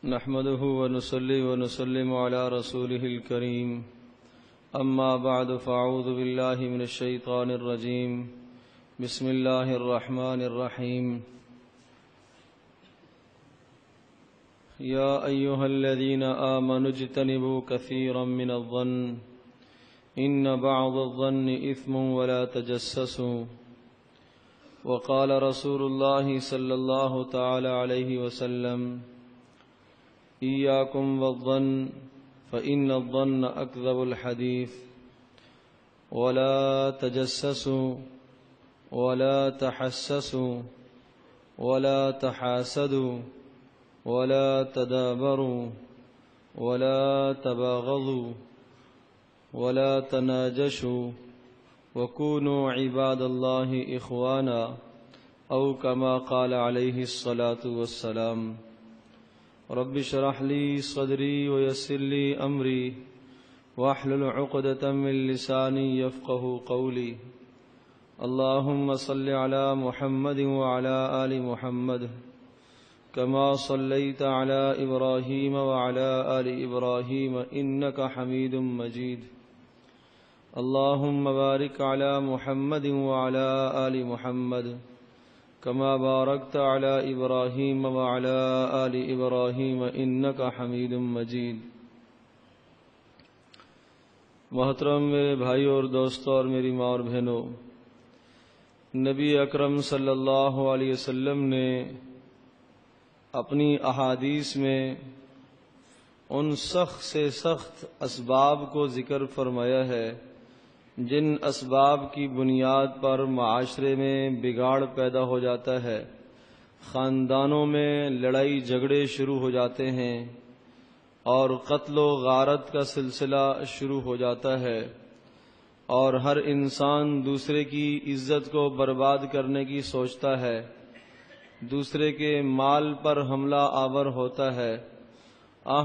نحمده ونصلي ونسلم على رسوله الكريم أما بعد فأعوذ بالله من الشيطان الرجيم بسم الله الرحمن الرحيم يا أيها الذين آمنوا اجتنبوا كثيرا من الظن إن بعض الظن إثم ولا تجسسوا وقال رسول الله صلى الله تعالى عليه وسلم إياكم والظن فإن الظن أكذب الحديث ولا تجسسوا ولا تحسسوا ولا تحاسدوا ولا تدابروا ولا تباغضوا ولا تناجشوا وكونوا عباد الله إخوانا أو كما قال عليه الصلاة والسلام رب اشرح لي صدري ويسر لي أمري واحلل عقدة من لساني يفقه قولي اللهم صل على محمد وعلى آل محمد كما صليت على إبراهيم وعلى آل إبراهيم إنك حميد مجيد اللهم بارك على محمد وعلى آل محمد كما باركت على إبراهيم وعلى آل إبراهيم إنك حميد مجيد۔ محترم میرے بھائیوں اور دوستوں اور میری ماں اور بہنوں، نبی اکرم صلی اللہ علیہ وسلم نے اپنی احادیث میں ان سخت سے سخت اسباب کو ذکر فرمایا ہے جن اسباب کی بنیاد پر معاشرے میں بگاڑ پیدا ہو جاتا ہے، خاندانوں میں لڑائی جھگڑے شروع ہو جاتے ہیں اور قتل و غارت کا سلسلہ شروع ہو جاتا ہے، اور ہر انسان دوسرے کی عزت کو برباد کرنے کی سوچتا ہے، دوسرے کے مال پر حملہ آور ہوتا ہے۔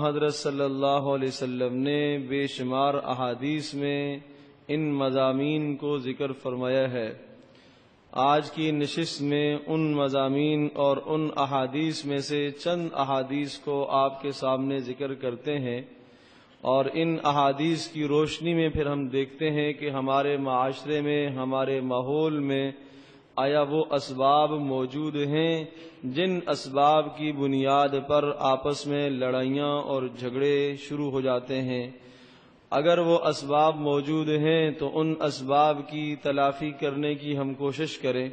حضرت صلی اللہ علیہ وسلم نے بے شمار احادیث میں ان مضامین کو ذکر فرمایا ہے۔ آج کی نشست میں ان مضامین اور ان احادیث میں سے چند احادیث کو آپ کے سامنے ذکر کرتے ہیں، اور ان احادیث کی روشنی میں پھر ہم دیکھتے ہیں کہ ہمارے معاشرے میں، ہمارے ماحول میں آیا وہ اسباب موجود ہیں جن اسباب کی بنیاد پر آپس میں لڑائیاں اور جھگڑے شروع ہو جاتے ہیں۔ اگر وہ اسباب موجود ہیں تو ان اسباب کی تلافی کرنے کی ہم کوشش کریں،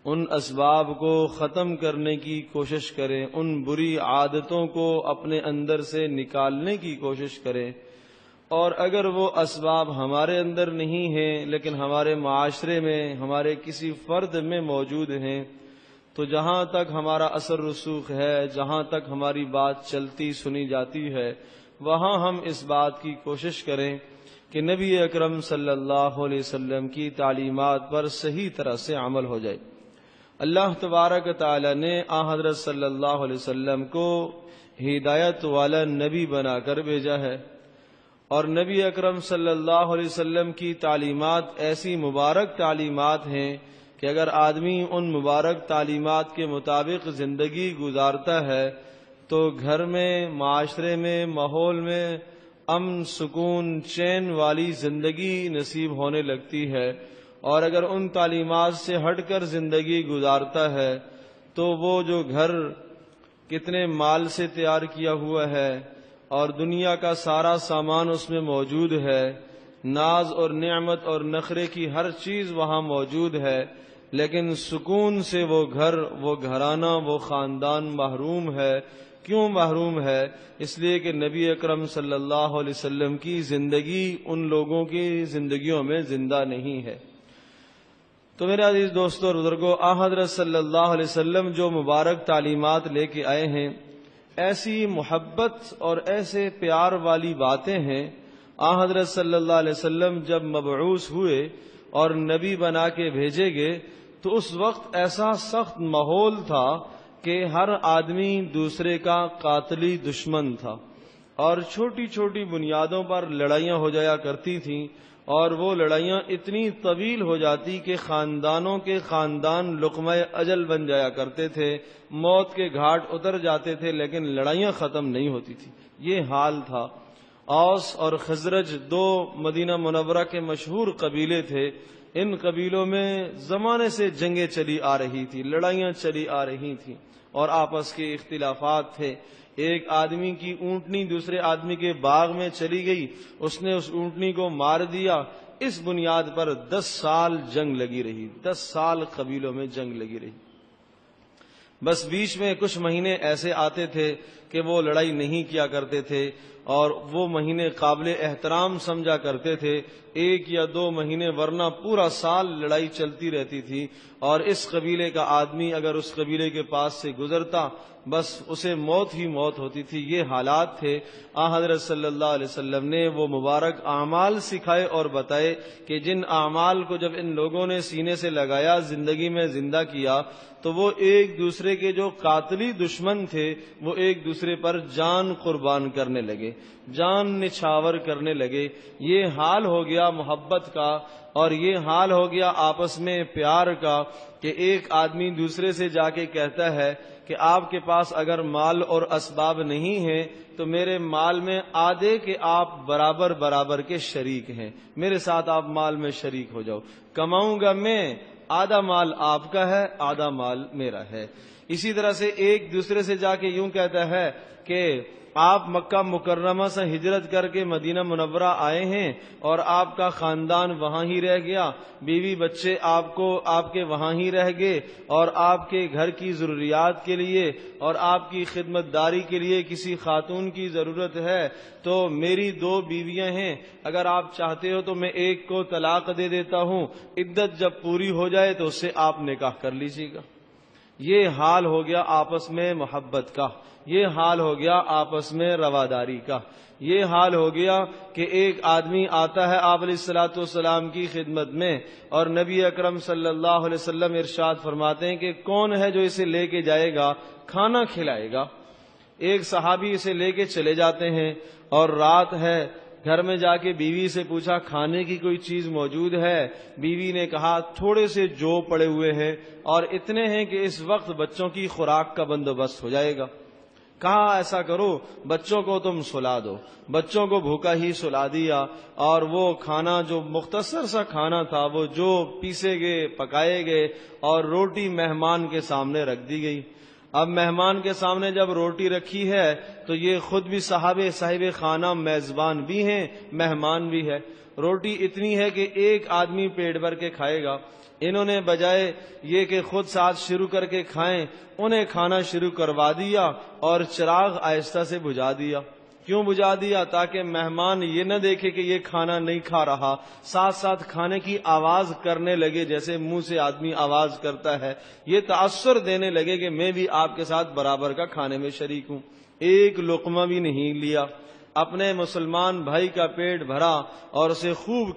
ان اسباب کو ختم کرنے کی کوشش کریں، ان بری عادتوں کو اپنے اندر سے نکالنے کی کوشش کریں، اور اگر وہ اسباب ہمارے اندر نہیں ہیں لیکن ہمارے معاشرے میں، ہمارے کسی فرد میں موجود ہیں، تو جہاں تک ہمارا اثر رسوخ ہے، جہاں تک ہماری بات چلتی سنی جاتی ہے، وہاں ہم اس بات کی کوشش کریں کہ نبی اکرم صلی اللہ علیہ وسلم کی تعلیمات پر صحیح طرح سے عمل ہو جائے۔ اللہ تبارک تعالی نے حضرت صلی اللہ علیہ وسلم کو ہدایت والا نبی بنا کر بھیجا ہے، اور نبی اکرم صلی اللہ علیہ وسلم کی تعلیمات ایسی مبارک تعلیمات ہیں کہ اگر آدمی ان مبارک تعلیمات کے مطابق زندگی گزارتا ہے تو گھر میں، معاشرے میں، ماحول میں امن، سکون، چین والی زندگی نصیب ہونے لگتی ہے، اور اگر ان تعلیمات سے ہٹ کر زندگی گزارتا ہے تو وہ جو گھر کتنے مال سے تیار کیا ہوا ہے اور دنیا کا سارا سامان اس میں موجود ہے، ناز اور نعمت اور نخرے کی ہر چیز وہاں موجود ہے، لیکن سکون سے وہ گھر، وہ گھرانہ، وہ خاندان محروم ہے۔ کیوں محروم ہے؟ اس لیے کہ نبی اکرم صلی اللہ علیہ وسلم کی زندگی ان لوگوں کی زندگیوں میں زندہ نہیں ہے۔ تو میرے عزیز دوستوں اور بزرگوں، حضرت صلی اللہ علیہ وسلم جو مبارک تعلیمات لے کے آئے ہیں، ایسی محبت اور ایسے پیار والی باتیں ہیں۔ حضرت صلی اللہ علیہ وسلم جب مبعوث ہوئے اور نبی بنا کے بھیجے گئے تو اس وقت ایسا سخت ماحول تھا کہ ہر آدمی دوسرے کا قاتلی دشمن تھا، اور چھوٹی چھوٹی بنیادوں پر لڑائیاں ہو جایا کرتی تھیں، اور وہ لڑائیاں اتنی طویل ہو جاتی کہ خاندانوں کے خاندان لقمہ اجل بن جایا کرتے تھے، موت کے گھاٹ اتر جاتے تھے، لیکن لڑائیاں ختم نہیں ہوتی تھی۔ یہ حال تھا۔ اوس اور خزرج دو مدینہ منورہ کے مشہور قبیلے تھے۔ ان قبیلوں میں زمانے سے جنگیں چلی آ رہی تھی، لڑائیاں چلی آ رہی تھیں اور آپس کے اختلافات تھے۔ ایک آدمی کی اونٹنی دوسرے آدمی کے باغ میں چلی گئی، اس نے اس اونٹنی کو مار دیا۔ اس بنیاد پر 10 سال جنگ لگی رہی، 10 سال قبیلوں میں جنگ لگی رہی۔ بس بیچ میں کچھ مہینے ایسے آتے تھے کہ وہ لڑائی نہیں کیا کرتے تھے اور وہ مہینے قابل احترام سمجھا کرتے تھے، 1 یا 2 مہینے، ورنہ پورا سال لڑائی چلتی رہتی تھی۔ اور اس قبیلے کا آدمی اگر اس قبیلے کے پاس سے گزرتا بس اسے موت ہی موت ہوتی تھی۔ یہ حالات تھے۔ حضرت صلی اللہ علیہ وسلم نے وہ مبارک اعمال سکھائے اور بتائے کہ جن اعمال کو جب ان لوگوں نے سینے سے لگایا، زندگی میں زندہ کیا، تو وہ ایک دوسرے کے جو قاتلی دشمن تھے وہ ایک دوسرے پر جان قربان کرنے لگے، جان نچھاور کرنے لگے۔ یہ حال ہو گیا محبت کا، اور یہ حال ہو گیا آپس میں پیار کا کہ ایک آدمی دوسرے سے جا کے کہتا ہے کہ آپ کے پاس اگر مال اور اسباب نہیں ہیں تو میرے مال میں آدھے کے آپ برابر برابر کے شریک ہیں، میرے ساتھ آپ مال میں شریک ہو جاؤ، کماؤں گا میں، آدھا مال آپ کا ہے، آدھا مال میرا ہے۔ اسی طرح سے ایک دوسرے سے جا کے یوں کہتا ہے کہ آپ مکہ مکرمہ سے ہجرت کر کے مدینہ منورہ آئے ہیں اور آپ کا خاندان وہاں ہی رہ گیا، بیوی بچے آپ کے وہاں ہی رہ گئے، اور آپ کے گھر کی ضروریات کے لیے اور آپ کی خدمت داری کے لیے کسی خاتون کی ضرورت ہے، تو میری 2 بیویاں ہیں، اگر آپ چاہتے ہو تو میں ایک کو طلاق دے دیتا ہوں، عدت جب پوری ہو جائے تو اس سے آپ نکاح کر لیجیے گا۔ یہ حال ہو گیا آپس میں محبت کا، یہ حال ہو گیا آپس میں رواداری کا، یہ حال ہو گیا کہ ایک آدمی آتا ہے آپ علیہ الصلوۃ والسلام کی خدمت میں، اور نبی اکرم صلی اللہ علیہ وسلم ارشاد فرماتے ہیں کہ کون ہے جو اسے لے کے جائے گا، کھانا کھلائے گا۔ ایک صحابی اسے لے کے چلے جاتے ہیں اور رات ہے، گھر میں جا کے بیوی سے پوچھا کھانے کی کوئی چیز موجود ہے؟ بیوی نے کہا تھوڑے سے جو پڑے ہوئے ہیں اور اتنے ہیں کہ اس وقت بچوں کی خوراک کا بندوبست ہو جائے گا۔ کہا ایسا کرو بچوں کو تم سلا دو، بچوں کو بھوکا ہی سلا دیا، اور وہ کھانا جو مختصر سا کھانا تھا وہ جو پیسے گئے پکائے گئے اور روٹی مہمان کے سامنے رکھ دی گئی۔ اب مہمان کے سامنے جب روٹی رکھی ہے تو یہ خود بھی صاحب خانہ میزبان بھی ہیں، مہمان بھی ہے۔ روٹی اتنی ہے کہ ایک آدمی پیٹ بھر کے کھائے گا۔ انہوں نے بجائے یہ کہ خود ساتھ شروع کر کے کھائیں، انہیں کھانا شروع کروا دیا اور چراغ آہستہ سے بجھا دیا۔ کیوں بجھا دیا؟ تاکہ مہمان یہ نہ دیکھے کہ یہ کھانا نہیں کھا رہا، ساتھ ساتھ کھانے کی آواز کرنے لگے، جیسے منہ سے آدمی آواز کرتا ہے، یہ تاثر دینے لگے کہ میں بھی آپ کے ساتھ برابر کا کھانے میں شریک ہوں۔ ایک لقمہ بھی نہیں لیا، اپنے مسلمان بھائی کا پیٹ بھرا اور اسے خوب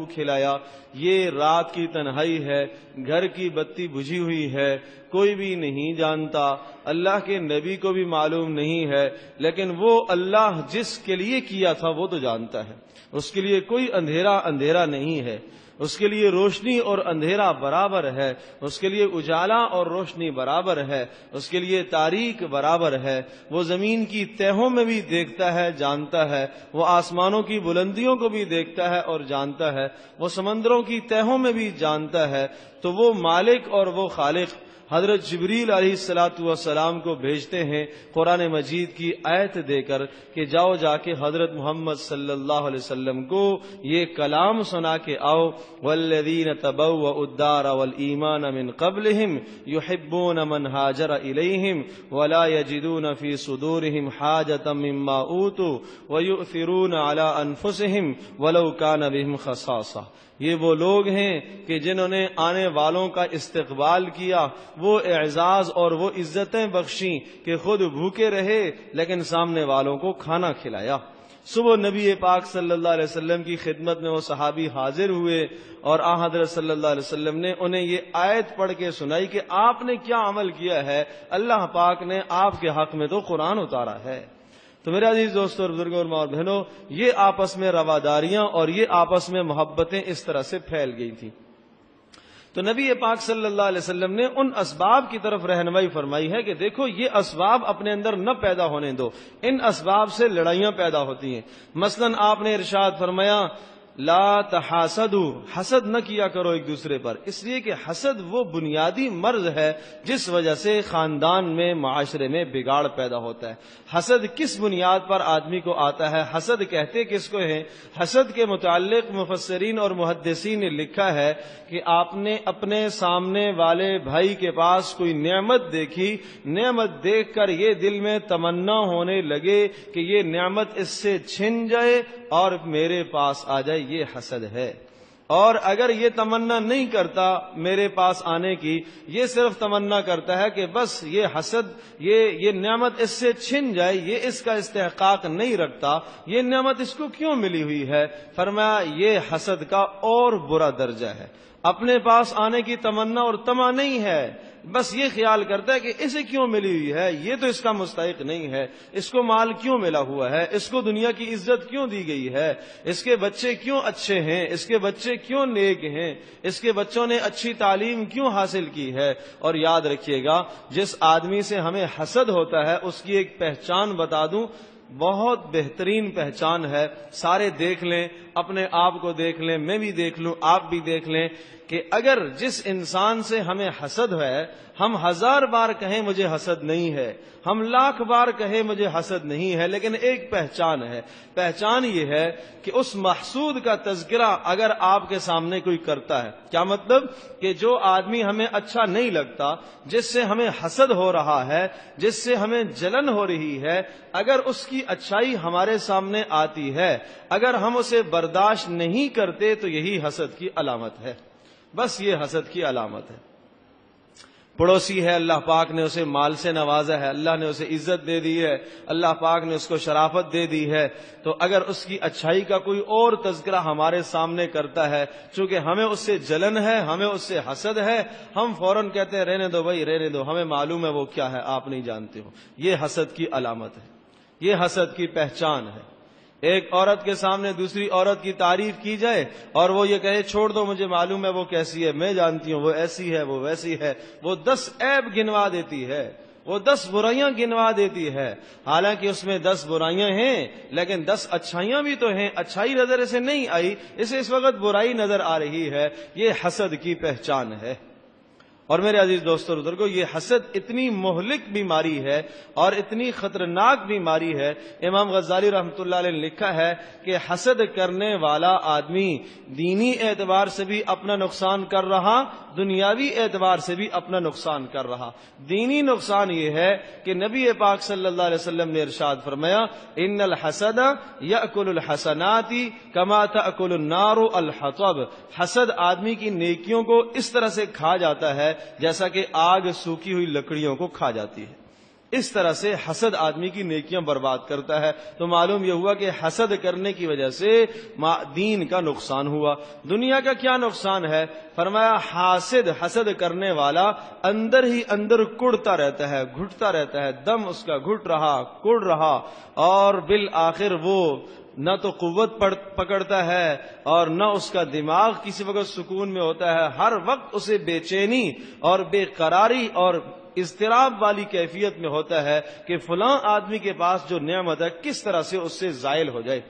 کھلایا۔ یہ رات کی تنہائی ہے، گھر کی بتی بجھی ہوئی ہے، کوئی بھی نہیں جانتا، اللہ کے نبی کو بھی معلوم نہیں ہے، لیکن وہ اللہ جس کے لیے کیا تھا وہ تو جانتا ہے۔ اس کے لیے کوئی اندھیرا نہیں ہے، اس کے لیے روشنی اور اندھیرا برابر ہے، اس کے لیے اجالا اور روشنی برابر ہے، اس کے لیے تاریک برابر ہے۔ وہ زمین کی تہوں میں بھی دیکھتا ہے، جانتا ہے، وہ آسمانوں کی بلندیوں کو بھی دیکھتا ہے اور جانتا ہے، وہ سمندروں کی تہوں میں بھی جانتا ہے۔ تو وہ مالک اور وہ خالق حضرت جبریل علیہ السلام کو بھیجتے ہیں قرآن مجید کی آیت دے کر کہ جاؤ جا کے حضرت محمد صلی اللہ علیہ وسلم کو یہ کلام سنا کے آؤ، والذین تبوؤا الدار والایمان من قبلہم یحبون من ہاجر الیہم ولا یجدون فی صدورہم حاجۃ مما اوتوا ویؤثرون علی انفسہم ولو کان بہم خصاصہ۔ یہ وہ لوگ ہیں کہ جنہوں نے آنے والوں کا استقبال کیا، وہ اعزاز اور وہ عزتیں بخشیں کہ خود بھوکے رہے لیکن سامنے والوں کو کھانا کھلایا۔ صبح نبی پاک صلی اللہ علیہ وسلم کی خدمت میں وہ صحابی حاضر ہوئے اور حضرت صلی اللہ علیہ وسلم نے انہیں یہ آیت پڑھ کے سنائی کہ آپ نے کیا عمل کیا ہے۔ اللہ پاک نے آپ کے حق میں تو قرآن اتارا ہے۔ تو میرے عزیز دوستوں اور بزرگوں اور ماں اور بہنوں، یہ آپس میں رواداریاں اور یہ آپس میں محبتیں اس طرح سے پھیل گئی تھیں۔ تو نبی پاک صلی اللہ علیہ وسلم نے ان اسباب کی طرف رہنمائی فرمائی ہے کہ دیکھو یہ اسباب اپنے اندر نہ پیدا ہونے دو، ان اسباب سے لڑائیاں پیدا ہوتی ہیں۔ مثلا آپ نے ارشاد فرمایا لا تحاسدوا، حسد نہ کیا کرو ایک دوسرے پر، اس لیے کہ حسد وہ بنیادی مرض ہے جس وجہ سے خاندان میں، معاشرے میں بگاڑ پیدا ہوتا ہے۔ حسد کس بنیاد پر آدمی کو آتا ہے؟ حسد کہتے کس کو ہیں؟ حسد کے متعلق مفسرین اور محدثین نے لکھا ہے کہ آپ نے اپنے سامنے والے بھائی کے پاس کوئی نعمت دیکھی، نعمت دیکھ کر یہ دل میں تمنا ہونے لگے کہ یہ نعمت اس سے چھن جائے اور میرے پاس آ جائے، یہ حسد ہے۔ اور اگر یہ تمنا نہیں کرتا میرے پاس آنے کی، یہ صرف تمنا کرتا ہے کہ بس یہ حسد، یہ نعمت اس سے چھن جائے، یہ اس کا استحقاق نہیں رکھتا، یہ نعمت اس کو کیوں ملی ہوئی ہے، فرمایا یہ حسد کا اور برا درجہ ہے۔ اپنے پاس آنے کی تمنا اور طمع نہیں ہے، بس یہ خیال کرتا ہے کہ اسے کیوں ملی ہوئی ہے، یہ تو اس کا مستحق نہیں ہے، اس کو مال کیوں ملا ہوا ہے، اس کو دنیا کی عزت کیوں دی گئی ہے، اس کے بچے کیوں اچھے ہیں، اس کے بچے کیوں نیک ہیں، اس کے بچوں نے اچھی تعلیم کیوں حاصل کی ہے۔ اور یاد رکھیے گا، جس آدمی سے ہمیں حسد ہوتا ہے اس کی ایک پہچان بتا دوں، بہت بہترین پہچان ہے، سارے دیکھ لیں، اپنے آپ کو دیکھ لیں، میں بھی دیکھ لوں، آپ بھی دیکھ لیں کہ اگر جس انسان سے ہمیں حسد ہے، ہم 1000 بار کہیں مجھے حسد نہیں ہے، ہم 1,00,000 بار کہیں مجھے حسد نہیں ہے، لیکن ایک پہچان ہے، پہچان یہ ہے کہ اس محسود کا تذکرہ اگر آپ کے سامنے کوئی کرتا ہے، کیا مطلب کہ جو آدمی ہمیں اچھا نہیں لگتا، جس سے ہمیں حسد ہو رہا ہے، جس سے ہمیں جلن ہو رہی ہے، اگر اس کی اچھائی ہمارے سامنے آتی ہے، اگر ہم اسے برداشت نہیں کرتے تو یہی حسد کی علامت ہے، بس یہ حسد کی علامت ہے۔ پڑوسی ہے، اللہ پاک نے اسے مال سے نوازا ہے، اللہ نے اسے عزت دے دی ہے، اللہ پاک نے اس کو شرافت دے دی ہے، تو اگر اس کی اچھائی کا کوئی اور تذکرہ ہمارے سامنے کرتا ہے، چونکہ ہمیں اس سے جلن ہے، ہمیں اس سے حسد ہے، ہم فوراً کہتے ہیں رہنے دو بھائی، رہنے دو، ہمیں معلوم ہے وہ کیا ہے، آپ نہیں جانتے ہو۔ یہ حسد کی علامت ہے، یہ حسد کی پہچان ہے۔ ایک عورت کے سامنے دوسری عورت کی تعریف کی جائے اور وہ یہ کہے چھوڑ دو، مجھے معلوم ہے وہ کیسی ہے، میں جانتی ہوں وہ ایسی ہے، وہ ویسی ہے، وہ 10 عیب گنوا دیتی ہے، وہ 10 برائیاں گنوا دیتی ہے، حالانکہ اس میں 10 برائیاں ہیں لیکن 10 اچھائیاں بھی تو ہیں، اچھائی نظر اسے نہیں آئی، اسے اس وقت برائی نظر آ رہی ہے، یہ حسد کی پہچان ہے۔ اور میرے عزیز دوستو اور بزرگوں، یہ حسد اتنی مہلک بیماری ہے اور اتنی خطرناک بیماری ہے، امام غزالی رحمۃ اللہ علیہ نے لکھا ہے کہ حسد کرنے والا آدمی دینی اعتبار سے بھی اپنا نقصان کر رہا، دنیاوی اعتبار سے بھی اپنا نقصان کر رہا۔ دینی نقصان یہ ہے کہ نبی پاک صلی اللہ علیہ وسلم نے ارشاد فرمایا ان الحسد یأکل الحسنات کما تأکل النار الحطب، حسد آدمی کی نیکیوں کو اس طرح سے کھا جاتا ہے جیسا کہ آگ سوکھی ہوئی لکڑیوں کو کھا جاتی ہے، اس طرح سے حسد آدمی کی نیکیاں برباد کرتا ہے۔ تو معلوم یہ ہوا کہ حسد کرنے کی وجہ سے دین کا نقصان ہوا۔ دنیا کا کیا نقصان ہے؟ فرمایا حسد کرنے والا اندر ہی اندر کڑتا رہتا ہے، گھٹتا رہتا ہے، دم اس کا گھٹ رہا، کڑ رہا، اور بالآخر وہ نہ تو قوت پکڑتا ہے اور نہ اس کا دماغ کسی وقت سکون میں ہوتا ہے، ہر وقت اسے بے چینی اور بے قراری اور اضطراب والی کیفیت میں ہوتا ہے کہ فلاں آدمی کے پاس جو نعمت ہے کس طرح سے اس سے زائل ہو جائے۔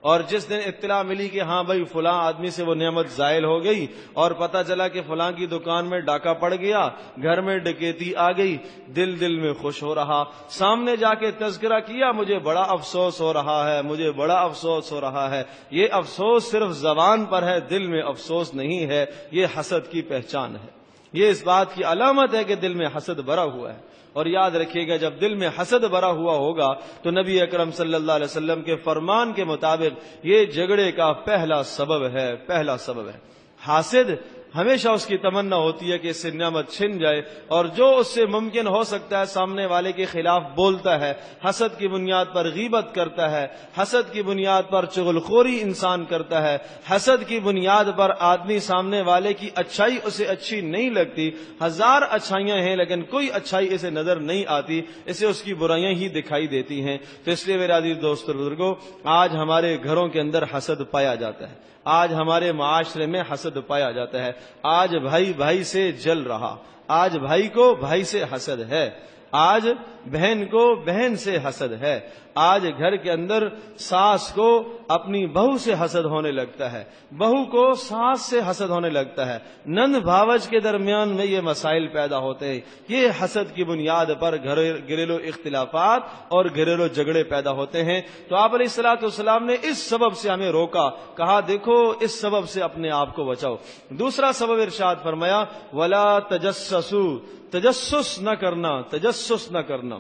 اور جس دن اطلاع ملی کہ ہاں بھائی فلاں آدمی سے وہ نعمت زائل ہو گئی اور پتہ چلا کہ فلاں کی دکان میں ڈاکہ پڑ گیا، گھر میں ڈکیتی آ گئی، دل میں خوش ہو رہا، سامنے جا کے تذکرہ کیا مجھے بڑا افسوس ہو رہا ہے، مجھے بڑا افسوس ہو رہا ہے، یہ افسوس صرف زبان پر ہے، دل میں افسوس نہیں ہے، یہ حسد کی پہچان ہے، یہ اس بات کی علامت ہے کہ دل میں حسد بھرا ہوا ہے۔ اور یاد رکھیے گا جب دل میں حسد بھرا ہوا ہوگا تو نبی اکرم صلی اللہ علیہ وسلم کے فرمان کے مطابق یہ جھگڑے کا پہلا سبب ہے۔ حاسد ہمیشہ اس کی تمنا ہوتی ہے کہ اس سے نعمت چھن جائے، اور جو اس سے ممکن ہو سکتا ہے سامنے والے کے خلاف بولتا ہے، حسد کی بنیاد پر غیبت کرتا ہے، حسد کی بنیاد پر چغلخوری انسان کرتا ہے، حسد کی بنیاد پر آدمی سامنے والے کی اچھائی اسے اچھی نہیں لگتی، ہزار اچھائیاں ہیں لیکن کوئی اچھائی اسے نظر نہیں آتی، اسے اس کی برائیاں ہی دکھائی دیتی ہیں۔ تو اس لیے میرے عزیز دوستو بزرگو، آج ہمارے گھروں کے اندر حسد پایا جاتا ہے، آج ہمارے معاشرے میں حسد پایا جاتا ہے، آج بھائی بھائی سے جل رہا، آج بھائی کو بھائی سے حسد ہے، آج بہن کو بہن سے حسد ہے، آج گھر کے اندر ساس کو اپنی بہو سے حسد ہونے لگتا ہے، بہو کو ساس سے حسد ہونے لگتا ہے، نند بھاوج کے درمیان میں یہ مسائل پیدا ہوتے ہیں، یہ حسد کی بنیاد پر گھریلو اختلافات اور گھریلو جھگڑے پیدا ہوتے ہیں۔ تو آپ علیہ الصلوۃ والسلام نے اس سبب سے ہمیں روکا، کہا دیکھو اس سبب سے اپنے آپ کو بچاؤ۔ دوسرا سبب ارشاد فرمایا ولا تجسسوا، تجسس نہ کرنا، تجسس نہ کرنا۔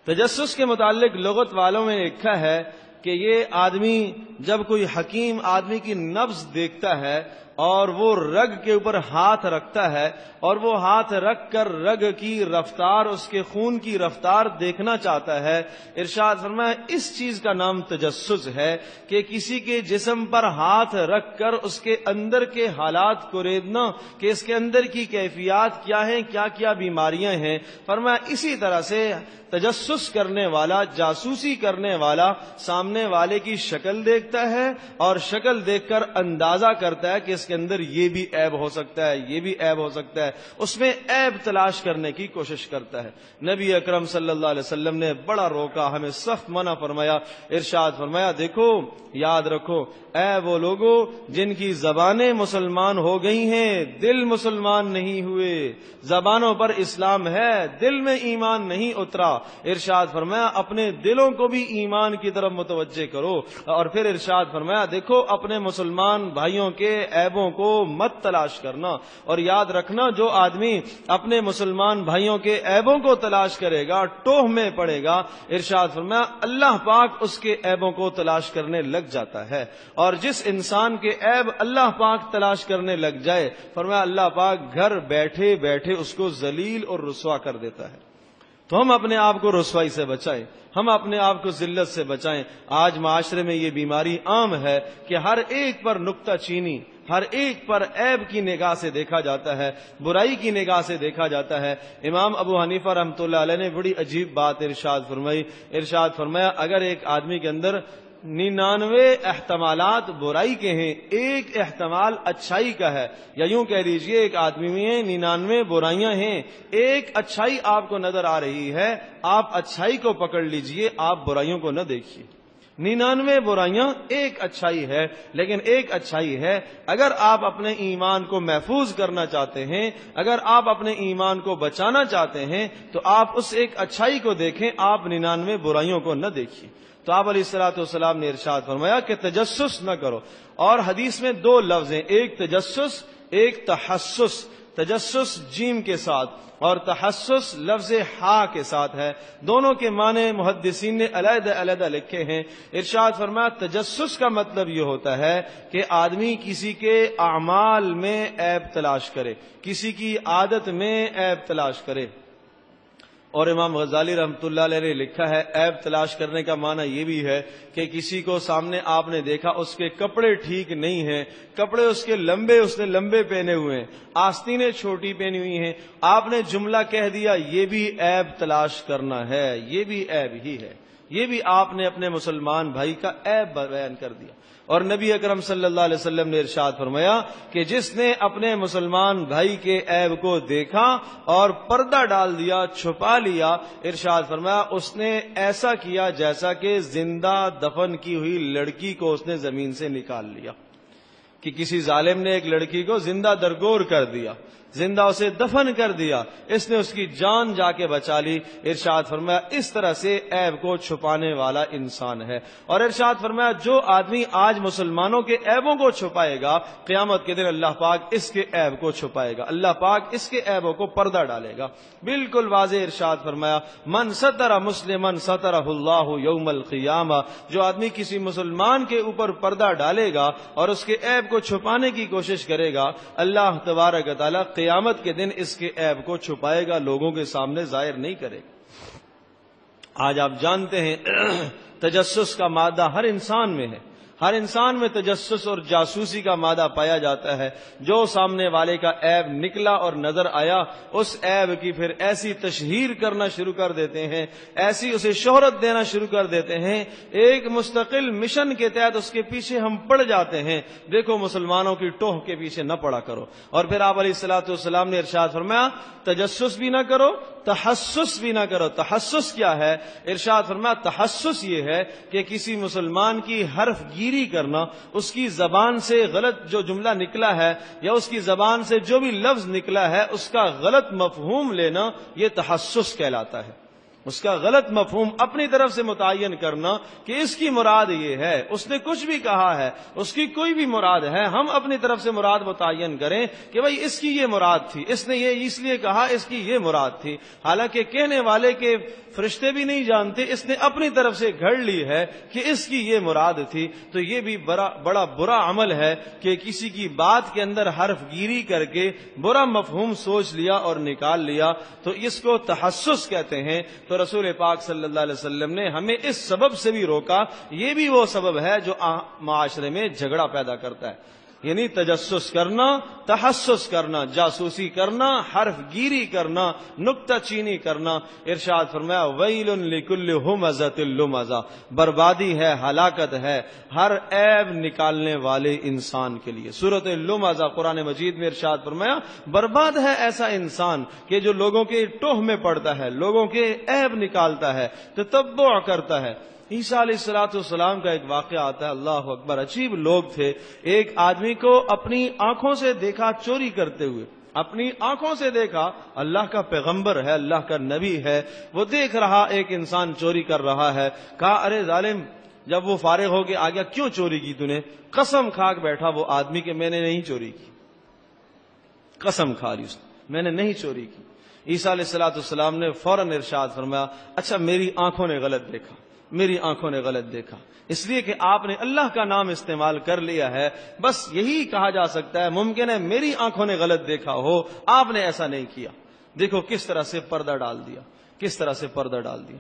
تجسس کے متعلق لغت والوں میں لکھا ہے کہ یہ آدمی جب کوئی حکیم آدمی کی نبض دیکھتا ہے اور وہ رگ کے اوپر ہاتھ رکھتا ہے اور وہ ہاتھ رکھ کر رگ کی رفتار، اس کے خون کی رفتار دیکھنا چاہتا ہے، ارشاد فرمایا اس چیز کا نام تجسس ہے کہ کسی کے جسم پر ہاتھ رکھ کر اس کے اندر کے حالات کو ریدنا کہ اس کے اندر کی کیفیات کیا ہیں، کیا کیا بیماریاں ہیں۔ فرمایا اسی طرح سے تجسس کرنے والا، جاسوسی کرنے والا سامنے والے کی شکل دیکھتا ہے اور شکل دیکھ کر اندازہ کرتا ہے کہ اس کے اندر یہ بھی عیب ہو سکتا ہے، یہ بھی عیب ہو سکتا ہے، اس میں عیب تلاش کرنے کی کوشش کرتا ہے۔ نبی اکرم صلی اللہ علیہ وسلم نے بڑا روکا، ہمیں سخت منع فرمایا، ارشاد فرمایا دیکھو یاد رکھو اے وہ لوگو جن کی زبانیں مسلمان ہو گئی ہیں دل مسلمان نہیں ہوئے، زبانوں پر اسلام ہے دل میں ایمان نہیں اترا، ارشاد فرمایا اپنے دلوں کو بھی ایمان کی طرف متوجہ کرو، اور پھر ارشاد فرمایا دیکھو اپنے مسلمان بھائیوں کے عیبوں کو مت تلاش کرنا، اور یاد رکھنا جو آدمی اپنے مسلمان بھائیوں کے عیبوں کو تلاش کرے گا، ٹوہ میں پڑے گا، ارشاد فرمایا اللہ پاک اس کے عیبوں کو تلاش کرنے لگ جاتا ہے، اور جس انسان کے عیب اللہ پاک تلاش کرنے لگ جائے فرمایا اللہ پاک گھر بیٹھے بیٹھے اس کو ذلیل اور رسوا کر دیتا ہے۔ تو ہم اپنے آپ کو رسوائی سے بچائیں، ہم اپنے آپ کو ذلت سے بچائیں۔ آج معاشرے میں یہ بیماری عام ہے کہ ہر ایک پر نکتہ چینی، ہر ایک پر عیب کی نگاہ سے دیکھا جاتا ہے، برائی کی نگاہ سے دیکھا جاتا ہے۔ امام ابو حنیفہ رحمۃ اللہ علیہ نے بڑی عجیب بات ارشاد فرمائی، ارشاد فرمایا اگر ایک آدمی کے اندر 99 احتمالات برائی کے ہیں، ایک احتمال اچھائی کا ہے، یا یوں کہہ لیجئے ایک آدمی میں 99 برائیاں ہیں، ایک اچھائی آپ کو نظر آ رہی ہے، آپ اچھائی کو پکڑ لیجئے، آپ برائیوں کو نہ دیکھیے۔ 99 برائیاں، ایک اچھائی ہے، لیکن ایک اچھائی ہے۔ اگر آپ اپنے ایمان کو محفوظ کرنا چاہتے ہیں، اگر آپ اپنے ایمان کو بچانا چاہتے ہیں تو آپ اس ایک اچھائی کو دیکھیں، آپ 99 برائیوں کو نہ دیکھیے۔ تو آپ علیہ الصلوۃ والسلام نے ارشاد فرمایا کہ تجسس نہ کرو، اور حدیث میں 2 لفظ ہیں، ایک تجسس ایک تحسس، تجسس جیم کے ساتھ اور تحسس لفظ ہا کے ساتھ ہے، دونوں کے معنی محدثین نے علیحدہ علیحدہ لکھے ہیں۔ ارشاد فرمایا تجسس کا مطلب یہ ہوتا ہے کہ آدمی کسی کے اعمال میں عیب تلاش کرے، کسی کی عادت میں عیب تلاش کرے۔ اور امام غزالی رحمۃ اللہ علیہ نے لکھا ہے عیب تلاش کرنے کا معنی یہ بھی ہے کہ کسی کو سامنے آپ نے دیکھا اس کے کپڑے ٹھیک نہیں ہیں، کپڑے اس کے لمبے، اس نے لمبے پہنے ہوئے ہیں، آستینیں چھوٹی پہنی ہوئی ہیں، آپ نے جملہ کہہ دیا، یہ بھی عیب تلاش کرنا ہے، یہ بھی عیب ہی ہے، یہ بھی آپ نے اپنے مسلمان بھائی کا عیب بیان کر دیا۔ اور نبی اکرم صلی اللہ علیہ وسلم نے ارشاد فرمایا کہ جس نے اپنے مسلمان بھائی کے عیب کو دیکھا اور پردہ ڈال دیا، چھپا لیا، ارشاد فرمایا اس نے ایسا کیا جیسا کہ زندہ دفن کی ہوئی لڑکی کو اس نے زمین سے نکال لیا، کہ کسی ظالم نے ایک لڑکی کو زندہ درگور کر دیا، زندہ اسے دفن کر دیا، اس نے اس کی جان جا کے بچا لی۔ ارشاد فرمایا اس طرح سے عیب کو چھپانے والا انسان ہے۔ اور ارشاد فرمایا جو آدمی آج مسلمانوں کے عیبوں کو چھپائے گا، قیامت کے دن اللہ پاک اس کے عیب کو چھپائے گا، اللہ پاک اس کے عیبوں کو پردہ ڈالے گا۔ بالکل واضح ارشاد فرمایا من ستر مسلما سترہ اللہ یوم القیامہ، جو آدمی کسی مسلمان کے اوپر پردہ ڈالے گا اور اس کے عیب کو چھپانے کی کوشش کرے گا، اللہ تبارک و تعالی قیامت کے دن اس کے عیب کو چھپائے گا، لوگوں کے سامنے ظاہر نہیں کرے گا۔ آج آپ جانتے ہیں تجسس کا مادہ ہر انسان میں ہے، ہر انسان میں تجسس اور جاسوسی کا مادہ پایا جاتا ہے۔ جو سامنے والے کا عیب نکلا اور نظر آیا، اس عیب کی پھر ایسی تشہیر کرنا شروع کر دیتے ہیں، ایسی اسے شہرت دینا شروع کر دیتے ہیں، ایک مستقل مشن کے تحت اس کے پیچھے ہم پڑ جاتے ہیں۔ دیکھو مسلمانوں کی ٹوہ کے پیچھے نہ پڑا کرو۔ اور پھر آپ علیہ الصلوۃ والسلام نے ارشاد فرمایا تجسس بھی نہ کرو، تحسس بھی نہ کرو۔ تحسس کیا ہے؟ ارشاد فرمایا تحسس یہ ہے کہ کسی مسلمان کی حرف گیری کرنا، اس کی زبان سے غلط جو جملہ نکلا ہے یا اس کی زبان سے جو بھی لفظ نکلا ہے اس کا غلط مفہوم لینا، یہ تحسس کہلاتا ہے۔ اس کا غلط مفہوم اپنی طرف سے متعین کرنا کہ اس کی مراد یہ ہے، اس نے کچھ بھی کہا ہے، اس کی کوئی بھی مراد ہے، ہم اپنی طرف سے مراد متعین کریں کہ بھئی اس کی یہ مراد تھی، اس نے یہ اس لیے کہا، اس کی یہ مراد تھی، حالانکہ کہنے والے کے فرشتے بھی نہیں جانتے، اس نے اپنی طرف سے گھڑ لی ہے کہ اس کی یہ مراد تھی۔ تو یہ بھی بڑا برا عمل ہے کہ کسی کی بات کے اندر حرف گیری کر کے برا مفہوم سوچ لیا اور نکال لیا، تو اس کو تحسس کہتے ہیں۔ تو رسول پاک صلی اللہ علیہ وسلم نے ہمیں اس سبب سے بھی روکا، یہ بھی وہ سبب ہے جو معاشرے میں جھگڑا پیدا کرتا ہے، یعنی تجسس کرنا، تحسس کرنا، جاسوسی کرنا، حرف گیری کرنا، نکتہ چینی کرنا۔ ارشاد فرمایا ویل لکل ہمزۃ لمزہ، بربادی ہے، ہلاکت ہے ہر عیب نکالنے والے انسان کے لیے۔ سورۃ لمزہ قرآن مجید میں ارشاد فرمایا برباد ہے ایسا انسان کہ جو لوگوں کے ٹوہ میں پڑتا ہے، لوگوں کے عیب نکالتا ہے، تتبع کرتا ہے۔ عیسیٰ علیہ الصلوۃ والسلام کا ایک واقعہ آتا ہے، اللہ اکبر، عجیب لوگ تھے۔ ایک آدمی کو اپنی آنکھوں سے دیکھا چوری کرتے ہوئے، اپنی آنکھوں سے دیکھا، اللہ کا پیغمبر ہے، اللہ کا نبی ہے، وہ دیکھ رہا ایک انسان چوری کر رہا ہے۔ کہا ارے ظالم، جب وہ فارغ ہو کے آ گیا کیوں چوری کی تو نے؟ قسم کھا کے بیٹھا وہ آدمی کہ میں نے نہیں چوری کی، قسم کھا لی اس نے، میں نے نہیں چوری کی۔ عیسیٰ علیہ الصلوۃ والسلام نے فوراً ارشاد فرمایا اچھا میری آنکھوں نے غلط دیکھا، میری آنکھوں نے غلط دیکھا، اس لیے کہ آپ نے اللہ کا نام استعمال کر لیا ہے، بس یہی کہا جا سکتا ہے، ممکن ہے میری آنکھوں نے غلط دیکھا ہو، آپ نے ایسا نہیں کیا۔ دیکھو کس طرح سے پردہ ڈال دیا، کس طرح سے پردہ ڈال دیا۔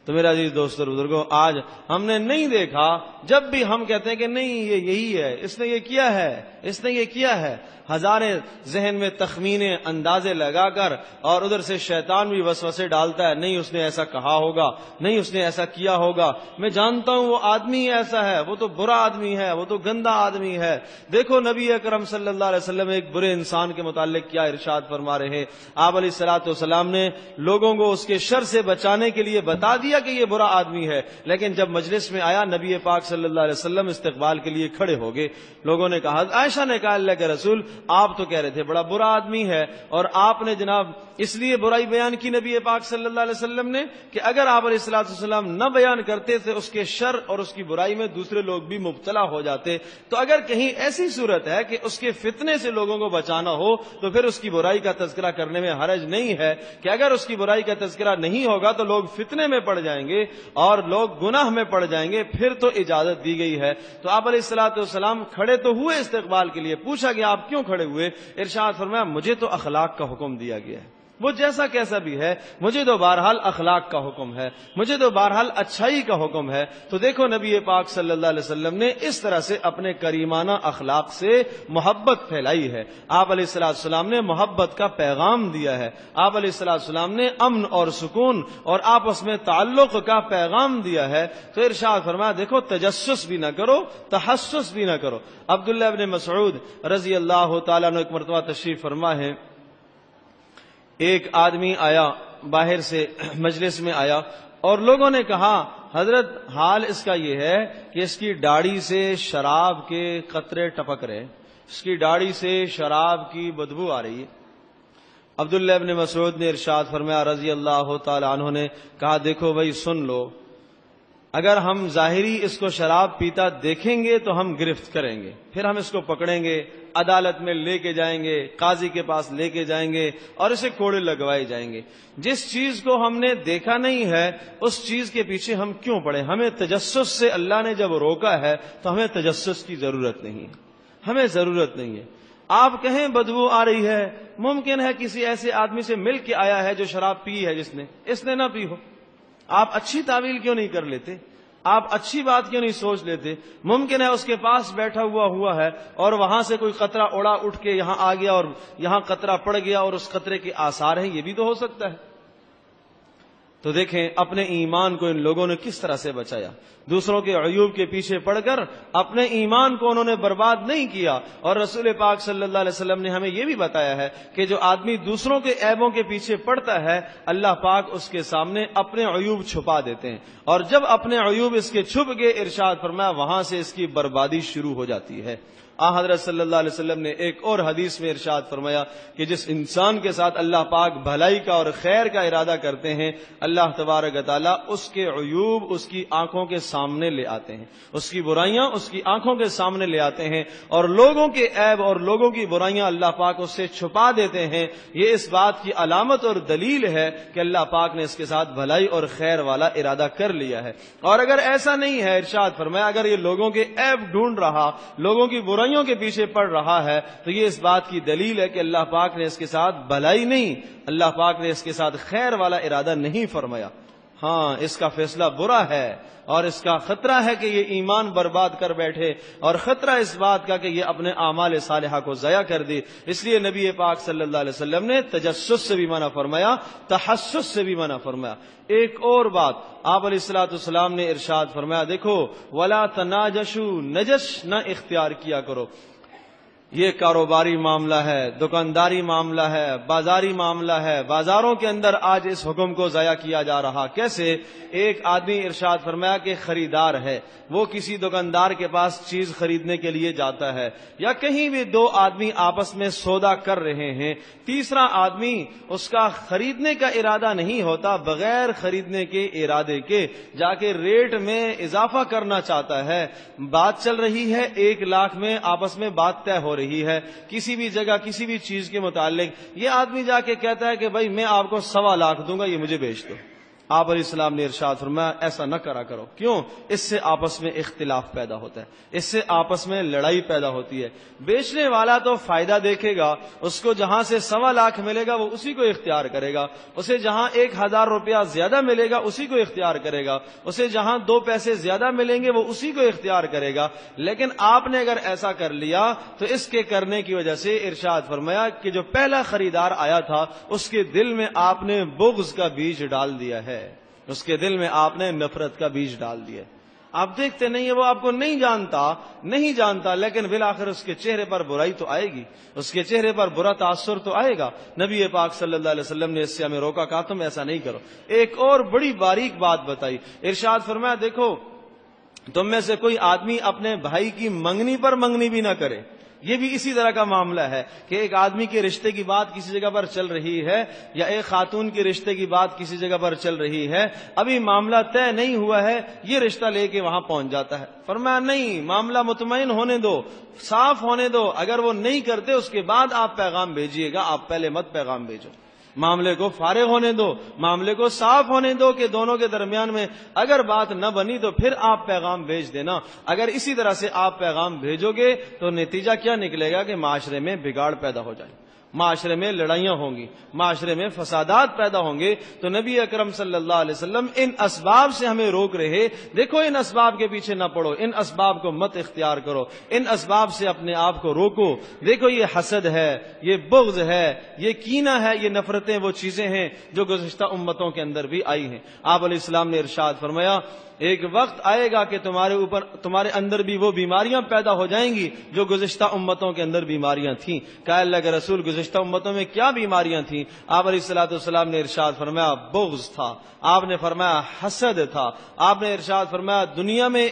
تو میرا عزیز دوستو اور بزرگوں، آج ہم نے نہیں دیکھا، جب بھی ہم کہتے ہیں کہ نہیں یہ یہی ہے، اس نے یہ کیا ہے، اس نے یہ کیا ہے، ہزاریں ذہن میں تخمینے اندازے لگا کر، اور ادھر سے شیطان بھی وسوسے ڈالتا ہے، نہیں اس نے ایسا کہا ہوگا، نہیں اس نے ایسا کیا ہوگا، میں جانتا ہوں وہ آدمی ایسا ہے، وہ تو برا آدمی ہے، وہ تو گندا آدمی ہے۔ دیکھو نبی اکرم صلی اللہ علیہ وسلم ایک برے انسان کے متعلق کیا ارشاد فرما رہے ہیں۔ آپ علیہ الصلوۃ والسلام نے لوگوں کو اس کے شر سے بچانے کے لیے بتا دیا کہ یہ برا آدمی ہے، لیکن جب مجلس میں آیا نبی پاک صلی اللہ علیہ وسلم استقبال کے لیے کھڑے ہو گئے۔ لوگوں نے کہا، عائشہ نے کہا اللہ کے رسول آپ تو کہہ رہے تھے بڑا برا آدمی ہے، اور آپ نے جناب اس لیے برائی بیان کی نبی پاک صلی اللہ علیہ وسلم نے کہ اگر آپ علیہ الصلوۃ والسلام نہ بیان کرتے تھے اس کے شر اور اس کی برائی میں دوسرے لوگ بھی مبتلا ہو جاتے، تو اگر کہیں ایسی صورت ہے کہ اس کے فتنے سے لوگوں کو بچانا ہو تو پھر اس کی برائی کا تذکرہ کرنے میں حرج نہیں ہے، کہ اگر اس کی برائی کا تذکرہ نہیں ہوگا تو لوگ فتنے میں پڑ جائیں گے اور لوگ گناہ میں پڑ جائیں گے، پھر تو اجازت دی گئی ہے۔ تو آپ علیہ الصلوۃ والسلام کھڑے تو ہوئے استقبال کے لیے، پوچھا کہ آپ کیوں کھڑے ہوئے؟ ارشاد فرمایا مجھے تو اخلاق کا حکم دیا گیا ہے، وہ جیسا کیسا بھی ہے، مجھے تو بہرحال اخلاق کا حکم ہے، مجھے تو بہرحال اچھائی کا حکم ہے۔ تو دیکھو نبی پاک صلی اللہ علیہ وسلم نے اس طرح سے اپنے کریمانہ اخلاق سے محبت پھیلائی ہے۔ آپ علیہ الصلوۃ والسلام نے محبت کا پیغام دیا ہے، آپ علیہ الصلوۃ والسلام نے امن اور سکون اور آپس میں تعلق کا پیغام دیا ہے۔ تو ارشاد فرمایا دیکھو تجسس بھی نہ کرو، تحسس بھی نہ کرو۔ عبداللہ ابن مسعود رضی اللہ تعالیٰ عنہ ایک مرتبہ تشریف فرما ہے، ایک آدمی آیا باہر سے مجلس میں آیا اور لوگوں نے کہا حضرت حال اس کا یہ ہے کہ اس کی داڑھی سے شراب کے قطرے ٹپک رہے، اس کی داڑھی سے شراب کی بدبو آ رہی ہے۔ عبداللہ ابن مسعود نے ارشاد فرمایا رضی اللہ تعالی عنہ نے کہا دیکھو بھائی سن لو، اگر ہم ظاہری اس کو شراب پیتا دیکھیں گے تو ہم گرفت کریں گے، پھر ہم اس کو پکڑیں گے، عدالت میں لے کے جائیں گے، قاضی کے پاس لے کے جائیں گے اور اسے کوڑے لگوائے جائیں گے۔ جس چیز کو ہم نے دیکھا نہیں ہے اس چیز کے پیچھے ہم کیوں پڑے؟ ہمیں تجسس سے اللہ نے جب روکا ہے تو ہمیں تجسس کی ضرورت نہیں ہے، ہمیں ضرورت نہیں ہے۔ آپ کہیں بدبو آ رہی ہے، ممکن ہے کسی ایسے آدمی سے مل کے آیا ہے جو شراب پی ہے، اس نے نہ پی ہو، آپ اچھی تعویل کیوں نہیں کر لیتے؟ آپ اچھی بات کیوں نہیں سوچ لیتے؟ ممکن ہے اس کے پاس بیٹھا ہوا ہے اور وہاں سے کوئی قطرہ اڑا اٹھ کے یہاں آ گیا اور یہاں قطرہ پڑ گیا اور اس قطرے کے آثار ہیں، یہ بھی تو ہو سکتا ہے۔ تو دیکھیں اپنے ایمان کو ان لوگوں نے کس طرح سے بچایا، دوسروں کے عیوب کے پیچھے پڑ کر اپنے ایمان کو انہوں نے برباد نہیں کیا۔ اور رسول پاک صلی اللہ علیہ وسلم نے ہمیں یہ بھی بتایا ہے کہ جو آدمی دوسروں کے عیبوں کے پیچھے پڑتا ہے اللہ پاک اس کے سامنے اپنے عیوب چھپا دیتے ہیں، اور جب اپنے عیوب اس کے چھپ گئے ارشاد فرمایا وہاں سے اس کی بربادی شروع ہو جاتی ہے۔ حضرت صلی اللہ علیہ وسلم نے ایک اور حدیث میں ارشاد فرمایا کہ جس انسان کے ساتھ اللہ پاک بھلائی کا اور خیر کا ارادہ کرتے ہیں اللہ تبارک و تعالیٰ اس کے عیوب اس کی آنکھوں کے سامنے لے آتے ہیں، اس کی برائیاں اس کی آنکھوں کے سامنے لے آتے ہیں، اور لوگوں کے عیب اور لوگوں کی برائیاں اللہ پاک اس سے چھپا دیتے ہیں۔ یہ اس بات کی علامت اور دلیل ہے کہ اللہ پاک نے اس کے ساتھ بھلائی اور خیر والا ارادہ کر لیا ہے۔ اور اگر ایسا نہیں ہے ارشاد فرمایا اگر یہ لوگوں کے عیب ڈھونڈ رہا، لوگوں کی برائیوں کے پیچھے پڑ رہا ہے تو یہ اس بات کی دلیل ہے کہ اللہ پاک نے اس کے ساتھ بھلائی نہیں، اللہ پاک نے اس کے ساتھ خیر والا ارادہ نہیں فرمایا۔ ہاں اس کا فیصلہ برا ہے اور اس کا خطرہ ہے کہ یہ ایمان برباد کر بیٹھے، اور خطرہ اس بات کا کہ یہ اپنے اعمال صالحہ کو ضائع کر دے۔ اس لیے نبی پاک صلی اللہ علیہ وسلم نے تجسس سے بھی منع فرمایا، تحسس سے بھی منع فرمایا۔ ایک اور بات آپ علیہ الصلوۃ والسلام نے ارشاد فرمایا دیکھو ولا تناجشوا، نجش نہ اختیار کیا کرو۔ یہ کاروباری معاملہ ہے، دکانداری معاملہ ہے، بازاری معاملہ ہے، بازاروں کے اندر آج اس حکم کو ضائع کیا جا رہا۔ کیسے؟ ایک آدمی ارشاد فرمایا کہ خریدار ہے، وہ کسی دکاندار کے پاس چیز خریدنے کے لیے جاتا ہے، یا کہیں بھی دو آدمی آپس میں سودا کر رہے ہیں، تیسرا آدمی اس کا خریدنے کا ارادہ نہیں ہوتا، بغیر خریدنے کے ارادے کے جا کے ریٹ میں اضافہ کرنا چاہتا ہے، بات چل رہی ہے 1 لاکھ میں، آپس میں بات طے ہو رہی ہے کسی بھی جگہ کسی بھی چیز کے متعلق، یہ آدمی جا کے کہتا ہے کہ بھائی میں آپ کو 1.25 لاکھ دوں گا، یہ مجھے بیچ دو۔ آپ علیہ السلام نے ارشاد فرمایا ایسا نہ کرا کرو۔ کیوں؟ اس سے آپس میں اختلاف پیدا ہوتا ہے، اس سے آپس میں لڑائی پیدا ہوتی ہے۔ بیچنے والا تو فائدہ دیکھے گا، اس کو جہاں سے 1.25 لاکھ ملے گا وہ اسی کو اختیار کرے گا، اسے جہاں 1000 روپیہ زیادہ ملے گا اسی کو اختیار کرے گا، اسے جہاں 2 پیسے زیادہ ملیں گے وہ اسی کو اختیار کرے گا۔ لیکن آپ نے اگر ایسا کر لیا تو اس کے کرنے کی وجہ سے ارشاد فرمایا کہ جو پہلا خریدار آیا تھا اس کے دل میں آپ نے بغض کا بیج ڈال دیا ہے، اس کے دل میں آپ نے نفرت کا بیج ڈال دیا۔ آپ دیکھتے نہیں ہیں وہ آپ کو نہیں جانتا لیکن بالآخر اس کے چہرے پر برائی تو آئے گی، اس کے چہرے پر برا تاثر تو آئے گا۔ نبی پاک صلی اللہ علیہ وسلم نے اس سے ہمیں روکا، کہا تم ایسا نہیں کرو۔ ایک اور بڑی باریک بات بتائی، ارشاد فرمایا دیکھو تم میں سے کوئی آدمی اپنے بھائی کی منگنی پر منگنی بھی نہ کرے۔ یہ بھی اسی طرح کا معاملہ ہے کہ ایک آدمی کے رشتے کی بات کسی جگہ پر چل رہی ہے، یا ایک خاتون کے رشتے کی بات کسی جگہ پر چل رہی ہے، ابھی معاملہ طے نہیں ہوا ہے، یہ رشتہ لے کے وہاں پہنچ جاتا ہے۔ فرمایا نہیں، معاملہ مطمئن ہونے دو، صاف ہونے دو، اگر وہ نہیں کرتے اس کے بعد آپ پیغام بھیجیے گا، آپ پہلے مت پیغام بھیجو۔ معاملے کو فارغ ہونے دو، معاملے کو صاف ہونے دو کہ دونوں کے درمیان میں اگر بات نہ بنی تو پھر آپ پیغام بھیج دینا۔ اگر اسی طرح سے آپ پیغام بھیجو گے تو نتیجہ کیا نکلے گا کہ معاشرے میں بگاڑ پیدا ہو جائے، معاشرے میں لڑائیاں ہوں گی، معاشرے میں فسادات پیدا ہوں گے۔ تو نبی اکرم صلی اللہ علیہ وسلم ان اسباب سے ہمیں روک رہے، دیکھو ان اسباب کے پیچھے نہ پڑو، ان اسباب کو مت اختیار کرو، ان اسباب سے اپنے آپ کو روکو۔ دیکھو یہ حسد ہے، یہ بغض ہے، یہ کینہ ہے، یہ نفرتیں وہ چیزیں ہیں جو گزشتہ امتوں کے اندر بھی آئی ہیں۔ آپ علیہ السلام نے ارشاد فرمایا ایک وقت آئے گا کہ تمہارے اندر بھی وہ بیماریاں پیدا ہو جائیں گی جو گزشتہ امتوں کے اندر بیماریاں تھیں۔ کہا اللہ کے رسول گزشتہ امتوں میں کیا بیماریاں تھیں؟ آپ علیہ الصلوۃ والسلام نے ارشاد فرمایا بغض تھا، آپ نے فرمایا حسد تھا، آپ نے ارشاد فرمایا دنیا میں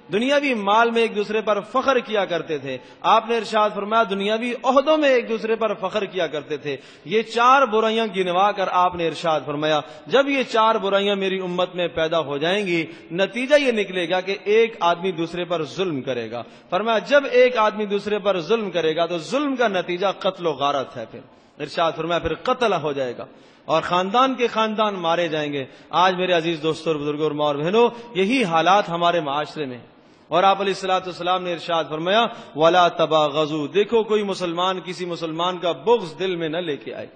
دنیاوی مال میں ایک دوسرے پر فخر کیا کرتے تھے. آپ نے ارشاد فرمایا دنیاوی عہدوں میں ایک دوسرے پر فخر کیا کرتے تھے. یہ 4 برائیاں گنوا کر آپ نے ارشاد فرمایا جب یہ 4 برائیاں میری امت میں پیدا ہو جائیں گی نتیجہ یہ نکلے گا کہ ایک آدمی دوسرے پر ظلم کرے گا. فرمایا جب ایک آدمی دوسرے پر ظلم کرے گا تو ظلم کا نتیجہ قتل و غارت ہے. پھر ارشاد فرمایا پھر قتل ہو جائے گا اور خاندان کے خاندان مارے جائیں گے. آج میرے عزیز دوستوں اور بزرگوں اور ماں اور بہنوں یہی حالات ہمارے معاشرے میں. اور آپ علیہ الصلوۃ والسلام نے ارشاد فرمایا ولا تباغضوا، دیکھو کوئی مسلمان کسی مسلمان کا بغض دل میں نہ لے کے آئے.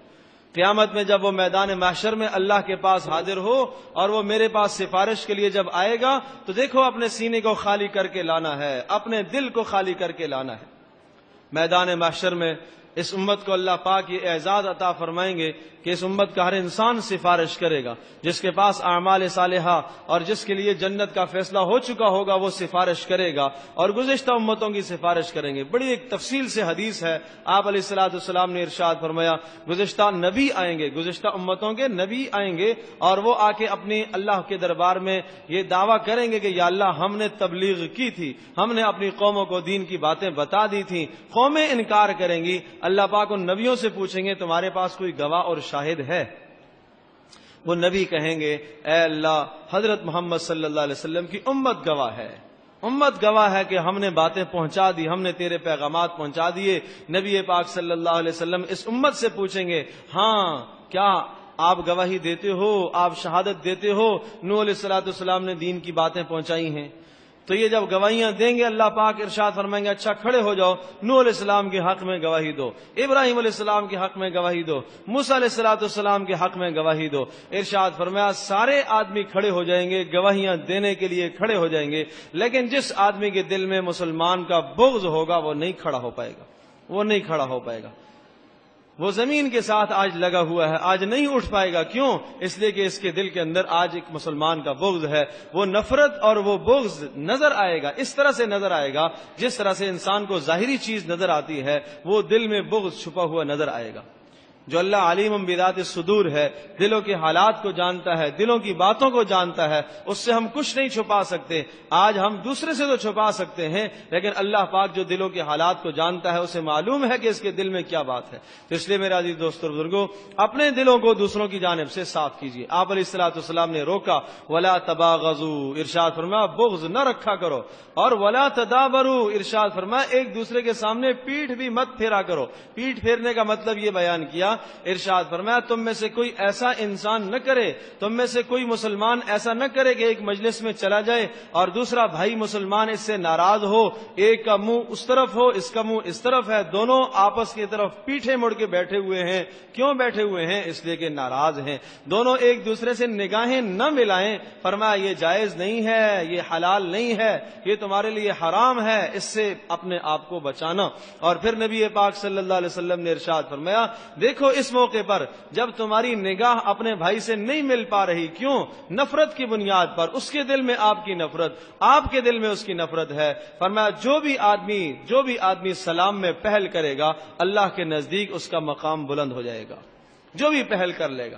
قیامت میں جب وہ میدان محشر میں اللہ کے پاس حاضر ہو اور وہ میرے پاس سفارش کے لیے جب آئے گا تو دیکھو اپنے سینے کو خالی کر کے لانا ہے، اپنے دل کو خالی کر کے لانا ہے. میدان محشر میں اس امت کو اللہ پاک یہ اعزاز عطا فرمائیں گے کہ اس امت کا ہر انسان سفارش کرے گا. جس کے پاس اعمال صالحہ اور جس کے لیے جنت کا فیصلہ ہو چکا ہوگا وہ سفارش کرے گا اور گزشتہ امتوں کی سفارش کریں گے. بڑی ایک تفصیل سے حدیث ہے. آپ علیہ الصلوۃ والسلام نے ارشاد فرمایا گزشتہ نبی آئیں گے، گزشتہ امتوں کے نبی آئیں گے اور وہ آ کے اپنی اللہ کے دربار میں یہ دعویٰ کریں گے کہ یا اللہ ہم نے تبلیغ کی تھی، ہم نے اپنی قوموں کو دین کی باتیں بتا دی تھیں. قومیں انکار کریں گی. اللہ پاک ان نبیوں سے پوچھیں گے تمہارے پاس کوئی گواہ اور شاہد ہے؟ وہ نبی کہیں گے اے اللہ حضرت محمد صلی اللہ علیہ وسلم کی امت گواہ ہے، امت گواہ ہے کہ ہم نے باتیں پہنچا دی، ہم نے تیرے پیغامات پہنچا دیے. نبی پاک صلی اللہ علیہ وسلم اس امت سے پوچھیں گے ہاں کیا آپ گواہی دیتے ہو، آپ شہادت دیتے ہو نوح علیہ الصلوۃ والسلام نے دین کی باتیں پہنچائی ہیں؟ تو یہ جب گواہیاں دیں گے اللہ پاک ارشاد فرمائیں گے اچھا کھڑے ہو جاؤ، نوح علیہ السلام کے حق میں گواہی دو، ابراہیم علیہ السلام کے حق میں گواہی دو، موسیٰ علیہ السلام کے حق میں گواہی دو. ارشاد فرمایا سارے آدمی کھڑے ہو جائیں گے، گواہیاں دینے کے لیے کھڑے ہو جائیں گے، لیکن جس آدمی کے دل میں مسلمان کا بغض ہوگا وہ نہیں کھڑا ہو پائے گا، وہ نہیں کھڑا ہو پائے گا. وہ زمین کے ساتھ آج لگا ہوا ہے، آج نہیں اٹھ پائے گا. کیوں؟ اس لیے کہ اس کے دل کے اندر آج ایک مسلمان کا بغض ہے. وہ نفرت اور وہ بغض نظر آئے گا، اس طرح سے نظر آئے گا جس طرح سے انسان کو ظاہری چیز نظر آتی ہے، وہ دل میں بغض چھپا ہوا نظر آئے گا. جو اللہ علیم بذات الصدور ہے، دلوں کے حالات کو جانتا ہے، دلوں کی باتوں کو جانتا ہے، اس سے ہم کچھ نہیں چھپا سکتے. آج ہم دوسرے سے تو چھپا سکتے ہیں لیکن اللہ پاک جو دلوں کے حالات کو جانتا ہے اسے معلوم ہے کہ اس کے دل میں کیا بات ہے. تو اس لیے میرے عزیز دوستو بزرگوں اپنے دلوں کو دوسروں کی جانب سے صاف کیجیے. آپ علیہ الصلوۃ والسلام نے روکا ولا تباغضوا، ارشاد فرمایا بغض نہ رکھا کرو، اور ولا تدابروا، ارشاد فرمایا ایک دوسرے کے سامنے پیٹھ بھی مت پھیرا کرو. پیٹھ پھیرنے کا مطلب یہ بیان کیا، ارشاد فرمایا تم میں سے کوئی ایسا انسان نہ کرے، تم میں سے کوئی مسلمان ایسا نہ کرے کہ ایک مجلس میں چلا جائے اور دوسرا بھائی مسلمان اس سے ناراض ہو، ایک کا منہ اس طرف ہو اس کا منہ اس طرف ہے، دونوں آپس کی طرف پیٹھے مڑ کے بیٹھے ہوئے ہیں. کیوں بیٹھے ہوئے ہیں؟ اس لیے کہ ناراض ہیں. دونوں ایک دوسرے سے نگاہیں نہ ملائیں. فرمایا یہ جائز نہیں ہے، یہ حلال نہیں ہے، یہ تمہارے لیے حرام ہے، اس سے اپنے آپ کو بچانا. اور پھر نبی پاک صلی اللہ علیہ وسلم نے ارشاد فرمایا دیکھو اس موقع پر جب تمہاری نگاہ اپنے بھائی سے نہیں مل پا رہی، کیوں؟ نفرت کی بنیاد پر، اس کے دل میں آپ کی نفرت، آپ کے دل میں اس کی نفرت ہے. فرمایا جو بھی آدمی سلام میں پہل کرے گا اللہ کے نزدیک اس کا مقام بلند ہو جائے گا. جو بھی پہل کر لے گا،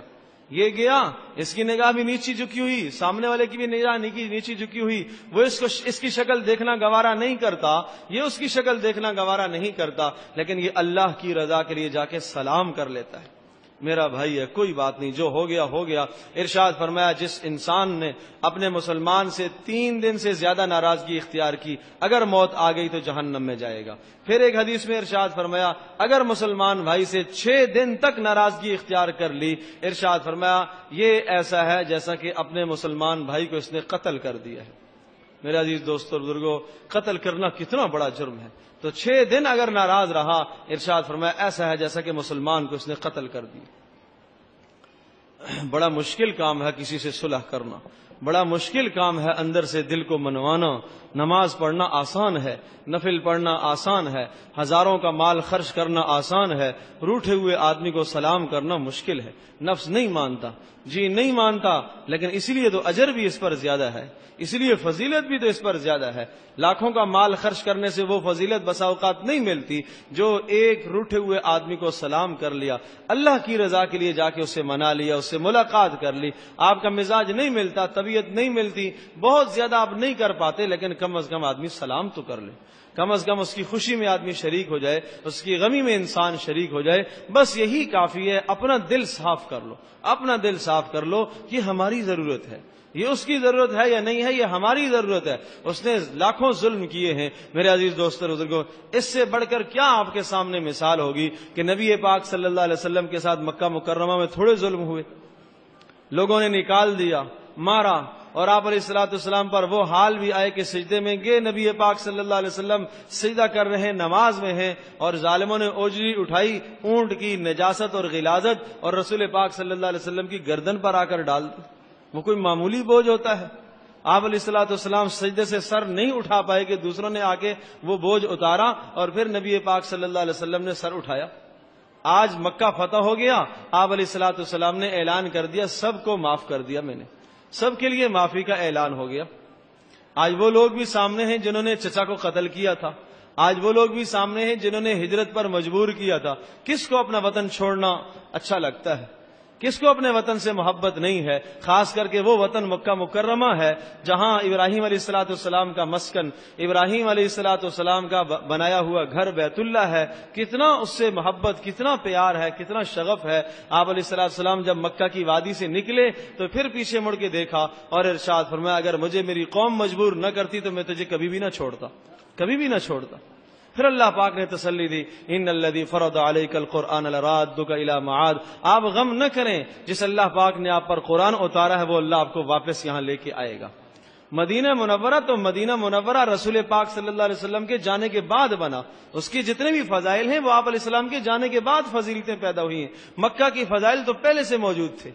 یہ گیا اس کی نگاہ بھی نیچی جھکی ہوئی، سامنے والے کی بھی نگاہ نیچی جھکی ہوئی، وہ اس کی شکل دیکھنا گوارا نہیں کرتا، یہ اس کی شکل دیکھنا گوارا نہیں کرتا، لیکن یہ اللہ کی رضا کے لیے جا کے سلام کر لیتا ہے. میرا بھائی ہے، کوئی بات نہیں، جو ہو گیا ہو گیا. ارشاد فرمایا جس انسان نے اپنے مسلمان سے 3 دن سے زیادہ ناراضگی اختیار کی اگر موت آ گئی تو جہنم میں جائے گا. پھر ایک حدیث میں ارشاد فرمایا اگر مسلمان بھائی سے 6 دن تک ناراضگی اختیار کر لی، ارشاد فرمایا یہ ایسا ہے جیسا کہ اپنے مسلمان بھائی کو اس نے قتل کر دیا ہے. میرے عزیز دوستو اور بزرگوں قتل کرنا کتنا بڑا جرم ہے. تو 6 دن اگر ناراض رہا، ارشاد فرمایا ایسا ہے جیسا کہ مسلمان کو اس نے قتل کر دی. بڑا مشکل کام ہے کسی سے صلح کرنا، بڑا مشکل کام ہے اندر سے دل کو منوانا. نماز پڑھنا آسان ہے، نفل پڑھنا آسان ہے، ہزاروں کا مال خرچ کرنا آسان ہے، روٹھے ہوئے آدمی کو سلام کرنا مشکل ہے. نفس نہیں مانتا، جی نہیں مانتا، لیکن اسی لیے تو اجر بھی اس پر زیادہ ہے، اسی لیے فضیلت بھی تو اس پر زیادہ ہے. لاکھوں کا مال خرچ کرنے سے وہ فضیلت بسا اوقات نہیں ملتی جو ایک روٹھے ہوئے آدمی کو سلام کر لیا، اللہ کی رضا کے لیے جا کے اسے منا لیا، اس سے ملاقات کر لی. آپ کا مزاج نہیں ملتا، طبیعت تربیت نہیں ملتی، بہت زیادہ آپ نہیں کر پاتے، لیکن کم از کم آدمی سلام تو کر لے، کم از کم اس کی خوشی میں آدمی شریک ہو جائے، اس کی غمی میں انسان شریک ہو جائے، بس یہی کافی ہے۔ اپنا دل صاف کر لو، اپنا دل صاف کر لو، یہ ہماری ضرورت ہے، یہ اس کی ضرورت ہے یا نہیں ہے، یہ ہماری ضرورت ہے۔ اس نے لاکھوں ظلم کیے ہیں میرے عزیز دوستو بزرگوں، اس سے بڑھ کر کیا آپ کے سامنے مثال ہوگی کہ نبی پاک صلی اللہ علیہ وسلم کے ساتھ مکہ مکرمہ میں تھوڑے ظلم ہوئے، لوگوں نے نکال دیا، مارا، اور آپ علیہ الصلوۃ والسلام پر وہ حال بھی آئے کہ سجدے میں گئے، نبی پاک صلی اللہ علیہ وسلم سجدہ کر رہے ہیں، نماز میں ہیں، اور ظالموں نے اوجری اٹھائی اونٹ کی نجاست اور غلاظت اور رسول پاک صلی اللہ علیہ وسلم کی گردن پر آ کر ڈال دی۔ وہ کوئی معمولی بوجھ ہوتا ہے؟ آپ علیہ الصلوۃ والسلام سجدے سے سر نہیں اٹھا پائے کہ دوسروں نے آ کے وہ بوجھ اتارا، اور پھر نبی پاک صلی اللہ علیہ وسلم نے سر اٹھایا۔ آج مکہ فتح ہو گیا، آپ علیہ الصلوۃ والسلام نے اعلان کر دیا، سب کو معاف کر دیا میں نے، سب کے لیے معافی کا اعلان ہو گیا۔ آج وہ لوگ بھی سامنے ہیں جنہوں نے چچا کو قتل کیا تھا، آج وہ لوگ بھی سامنے ہیں جنہوں نے ہجرت پر مجبور کیا تھا۔ کس کو اپنا وطن چھوڑنا اچھا لگتا ہے؟ کس کو اپنے وطن سے محبت نہیں ہے؟ خاص کر کے وہ وطن مکہ مکرمہ ہے جہاں ابراہیم علیہ الصلوۃ والسلام کا مسکن، ابراہیم علیہ الصلوۃ والسلام کا بنایا ہوا گھر بیت اللہ ہے۔ کتنا اس سے محبت، کتنا پیار ہے، کتنا شغف ہے۔ آپ علیہ الصلوۃ والسلام جب مکہ کی وادی سے نکلے تو پھر پیچھے مڑ کے دیکھا اور ارشاد فرمایا، اگر مجھے میری قوم مجبور نہ کرتی تو میں تجھے کبھی بھی نہ چھوڑتا، کبھی بھی نہ چھوڑتا۔ پھر اللہ پاک نے تسلی دی، ان الذی فرض علیک القرآن لرادک الی معاد، آپ غم نہ کریں، جس اللہ پاک نے آپ پر قرآن اتارا ہے وہ اللہ آپ کو واپس یہاں لے کے آئے گا۔ مدینہ منورہ تو مدینہ منورہ رسول پاک صلی اللہ علیہ وسلم کے جانے کے بعد بنا، اس کی جتنے بھی فضائل ہیں وہ آپ علیہ السلام کے جانے کے بعد فضیلتیں پیدا ہوئی ہیں۔ مکہ کی فضائل تو پہلے سے موجود تھے۔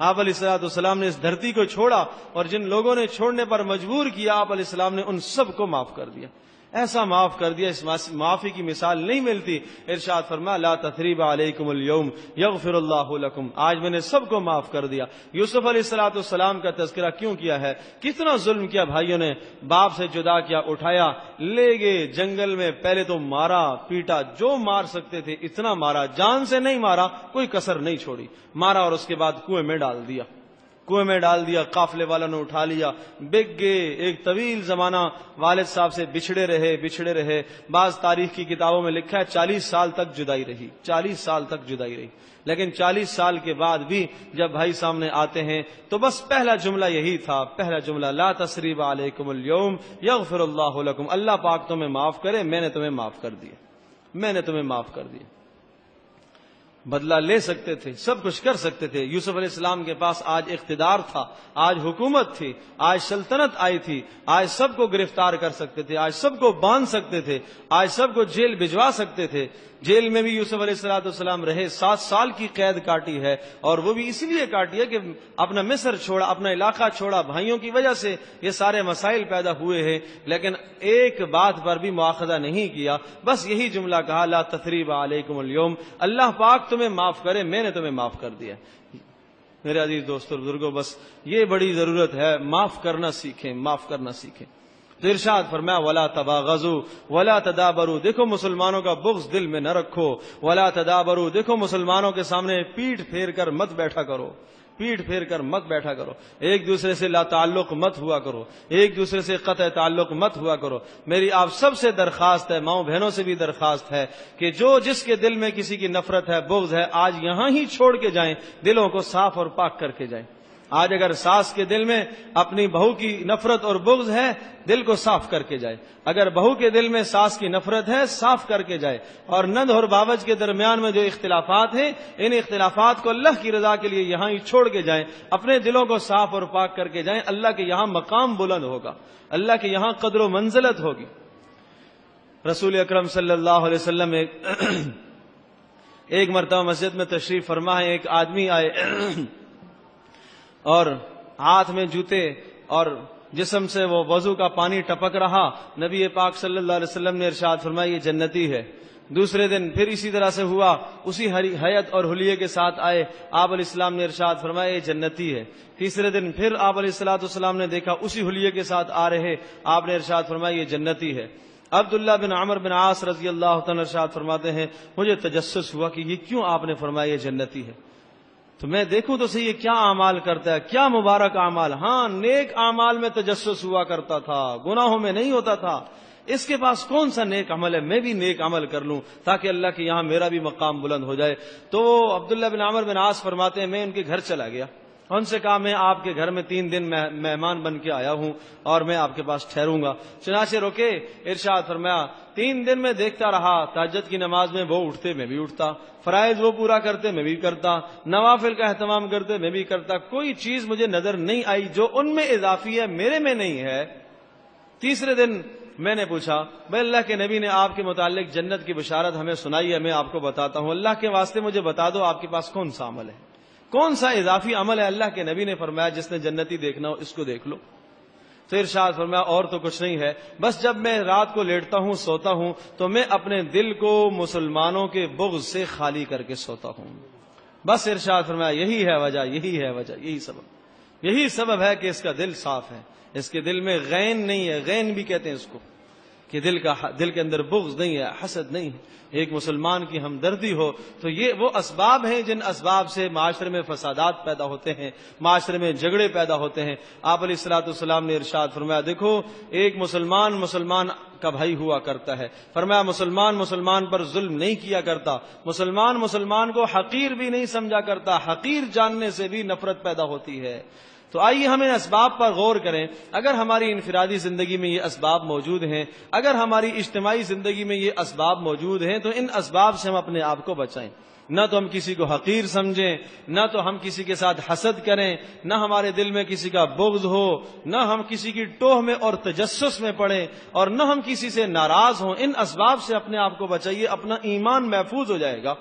آپ علیہ الصلوۃ والسلام نے اس دھرتی کو چھوڑا، اور جن لوگوں نے چھوڑنے پر مجبور کیا آپ علیہ السلام نے ان سب کو معاف کر دیا، ایسا معاف کر دیا، اس معافی کی مثال نہیں ملتی۔ ارشاد فرمایا، لا تثریب علیکم اليوم یغفر اللہ لکم، آج میں نے سب کو معاف کر دیا۔ یوسف علیہ الصلوۃ والسلام کا تذکرہ کیوں کیا ہے؟ کتنا ظلم کیا بھائیوں نے، باپ سے جدا کیا، اٹھایا لے گئے جنگل میں، پہلے تو مارا پیٹا، جو مار سکتے تھے اتنا مارا، جان سے نہیں مارا، کوئی کسر نہیں چھوڑی، مارا، اور اس کے بعد کنویں میں ڈال دیا، کنویں میں ڈال دیا، قافلے والوں نے اٹھا لیا، بک گئے، ایک طویل زمانہ والد صاحب سے بچھڑے رہے۔ بعض تاریخ کی کتابوں میں لکھا ہے 40 سال تک جدائی رہی، 40 سال تک جدائی رہی، لیکن 40 سال کے بعد بھی جب بھائی سامنے آتے ہیں تو بس پہلا جملہ یہی تھا، پہلا جملہ، لا تثریب علیکم اليوم یغفر اللہ لکم، اللہ پاک تمہیں معاف کرے، میں نے تمہیں معاف کر دیا، میں نے تمہیں معاف کر دیا۔ بدلہ لے سکتے تھے، سب کچھ کر سکتے تھے۔ یوسف علیہ السلام کے پاس آج اقتدار تھا، آج حکومت تھی، آج سلطنت آئی تھی، آج سب کو گرفتار کر سکتے تھے، آج سب کو باندھ سکتے تھے، آج سب کو جیل بھجوا سکتے تھے۔ جیل میں بھی یوسف علیہ السلام رہے، 7 سال کی قید کاٹی ہے، اور وہ بھی اس لیے کاٹی ہے کہ اپنا مصر چھوڑا، اپنا علاقہ چھوڑا، بھائیوں کی وجہ سے یہ سارے مسائل پیدا ہوئے ہیں، لیکن ایک بات پر بھی مواخذہ نہیں کیا، بس یہی جملہ کہا، لا تثریب علیکم اليوم، اللہ پاک تمہیں معاف کرے، میں نے تمہیں معاف کر دیا۔ میرے عزیز دوستو بزرگوں، بس یہ بڑی ضرورت ہے، معاف کرنا سیکھیں، معاف کرنا سیکھیں۔ تو ارشاد فرمایا، ولا تباغضوا ولا تدابروا، دیکھو مسلمانوں کا بغض دل میں نہ رکھو، ولا تدابروا، دیکھو مسلمانوں کے سامنے پیٹھ پھیر کر مت بیٹھا کرو، پیٹھ پھیر کر مت بیٹھا کرو، ایک دوسرے سے لا تعلق مت ہوا کرو، ایک دوسرے سے قطع تعلق مت ہوا کرو۔ میری آپ سب سے درخواست ہے، ماؤں بہنوں سے بھی درخواست ہے کہ جو جس کے دل میں کسی کی نفرت ہے، بغض ہے، آج یہاں ہی چھوڑ کے جائیں، دلوں کو صاف اور پاک کر کے جائیں۔ آج اگر ساس کے دل میں اپنی بہو کی نفرت اور بغض ہے، دل کو صاف کر کے جائے، اگر بہو کے دل میں ساس کی نفرت ہے، صاف کر کے جائے، اور نند اور باوج کے درمیان میں جو اختلافات ہیں، ان اختلافات کو اللہ کی رضا کے لیے یہاں ہی چھوڑ کے جائیں، اپنے دلوں کو صاف اور پاک کر کے جائیں، اللہ کے یہاں مقام بلند ہوگا، اللہ کے یہاں قدر و منزلت ہوگی۔ رسول اکرم صلی اللہ علیہ وسلم ایک مرتبہ مسجد میں تشریف فرما ہے، ایک آدمی آئے اور ہاتھ میں جوتے اور جسم سے وہ وضو کا پانی ٹپک رہا، نبی پاک صلی اللہ علیہ وسلم نے ارشاد فرمایا، یہ جنتی ہے۔ دوسرے دن پھر اسی طرح سے ہوا، اسی حیت اور حلیے کے ساتھ آئے، آپ علیہ السلام نے ارشاد فرمایا، یہ جنتی ہے۔ تیسرے دن پھر آپ علیہ السلام نے دیکھا اسی حلیے کے ساتھ آ رہے، آپ نے ارشاد فرمایا، یہ جنتی ہے۔ عبداللہ بن عمر بن عاص رضی اللہ تعالیٰ ارشاد فرماتے ہیں، مجھے تجسس ہوا کہ یہ کیوں آپ نے فرمایا یہ جنتی ہے۔ تو میں دیکھوں تو صحیح یہ کیا اعمال کرتا ہے، کیا مبارک اعمال. ہاں نیک اعمال میں تجسس ہوا کرتا تھا، گناہوں میں نہیں ہوتا تھا. اس کے پاس کون سا نیک عمل ہے، میں بھی نیک عمل کر لوں تاکہ اللہ کے یہاں میرا بھی مقام بلند ہو جائے. تو عبداللہ بن عمرو بن عاص فرماتے ہیں میں ان کے گھر چلا گیا، ان سے کہا میں آپ کے گھر میں 3 دن مہمان بن کے آیا ہوں اور میں آپ کے پاس ٹھہروں گا. چنانچہ رکے، ارشاد فرمایا 3 دن میں دیکھتا رہا، تہجد کی نماز میں وہ اٹھتے میں بھی اٹھتا، فرائض وہ پورا کرتے میں بھی کرتا، نوافل کا اہتمام کرتے میں بھی کرتا، کوئی چیز مجھے نظر نہیں آئی جو ان میں اضافی ہے میرے میں نہیں ہے. تیسرے دن میں نے پوچھا بھائی اللہ کے نبی نے آپ کے متعلق جنت کی بشارت ہمیں سنائی ہے، میں آپ کو بتاتا ہوں، اللہ کے واسطے مجھے بتا دو آپ کے پاس کون سا عمل ہے، کون سا اضافی عمل ہے. اللہ کے نبی نے فرمایا جس نے جنتی دیکھنا ہو اس کو دیکھ لو. تو ارشاد فرمایا اور تو کچھ نہیں ہے، بس جب میں رات کو لیٹتا ہوں سوتا ہوں تو میں اپنے دل کو مسلمانوں کے بغض سے خالی کر کے سوتا ہوں. بس ارشاد فرمایا یہی ہے وجہ، یہی ہے وجہ، یہی سبب ہے کہ اس کا دل صاف ہے، اس کے دل میں غین نہیں ہے. غین بھی کہتے ہیں اس کو کہ دل کے اندر بغض نہیں ہے، حسد نہیں ہے، ایک مسلمان کی ہمدردی ہو. تو یہ وہ اسباب ہیں جن اسباب سے معاشرے میں فسادات پیدا ہوتے ہیں، معاشرے میں جھگڑے پیدا ہوتے ہیں. آپ علیہ الصلوۃ والسلام نے ارشاد فرمایا دیکھو ایک مسلمان کا بھائی ہوا کرتا ہے، فرمایا مسلمان پر ظلم نہیں کیا کرتا، مسلمان کو حقیر بھی نہیں سمجھا کرتا، حقیر جاننے سے بھی نفرت پیدا ہوتی ہے. تو آئیے ہم ان اسباب پر غور کریں. اگر ہماری انفرادی زندگی میں یہ اسباب موجود ہیں، اگر ہماری اجتماعی زندگی میں یہ اسباب موجود ہیں تو ان اسباب سے ہم اپنے آپ کو بچائیں. نہ تو ہم کسی کو حقیر سمجھیں، نہ تو ہم کسی کے ساتھ حسد کریں، نہ ہمارے دل میں کسی کا بغض ہو، نہ ہم کسی کی ٹوہ میں اور تجسس میں پڑیں، اور نہ ہم کسی سے ناراض ہوں. ان اسباب سے اپنے آپ کو بچائیے، اپنا ایمان محفوظ ہو جائے گا.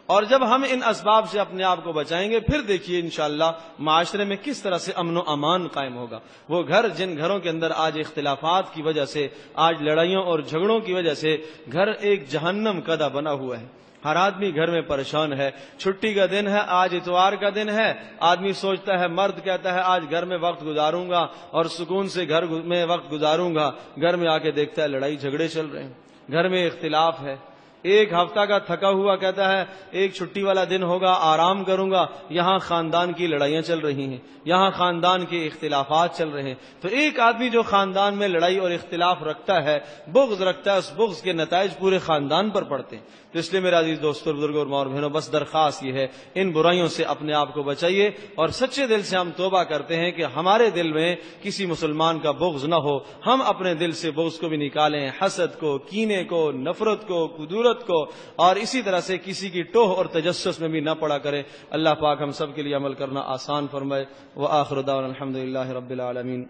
اور جب ہم ان اسباب سے اپنے آپ کو بچائیں گے پھر دیکھیے انشاءاللہ معاشرے میں کس طرح سے امن و امان قائم ہوگا. وہ جن گھروں کے اندر آج اختلافات کی وجہ سے، آج لڑائیوں اور جھگڑوں کی وجہ سے گھر ایک جہنم کدہ بنا ہوا ہے، ہر آدمی گھر میں پریشان ہے. چھٹی کا دن ہے، آج اتوار کا دن ہے، آدمی سوچتا ہے، مرد کہتا ہے آج گھر میں وقت گزاروں گا اور سکون سے گھر میں وقت گزاروں گا، گھر میں آ کے دیکھتا ہے لڑائی جھگڑے چل رہے ہیں، گھر میں اختلاف ہے. ایک ہفتہ کا تھکا ہوا کہتا ہے ایک چھٹی والا دن ہوگا آرام کروں گا، یہاں خاندان کی لڑائیاں چل رہی ہیں، یہاں خاندان کے اختلافات چل رہے ہیں. تو ایک آدمی جو خاندان میں لڑائی اور اختلاف رکھتا ہے، بغض رکھتا ہے، اس بغض کے نتائج پورے خاندان پر پڑتے ہیں. تو اس لیے میرے عزیز دوستوں، بزرگوں اور ماں اور بہنوں، بس درخواست یہ ہے ان برائیوں سے اپنے آپ کو بچائیے اور سچے دل سے ہم توبہ کرتے ہیں کہ ہمارے دل میں کسی مسلمان کا بغض نہ ہو. ہم اپنے دل سے بغض کو بھی نکالیں، حسد کو، کینے کو، نفرت کو، کدورت کو، اور اسی طرح سے کسی کی ٹوہ اور تجسس میں بھی نہ پڑا کریں. اللہ پاک ہم سب کے لیے عمل کرنا آسان فرمائے. وآخر دعوانا الحمدللہ رب العالمین.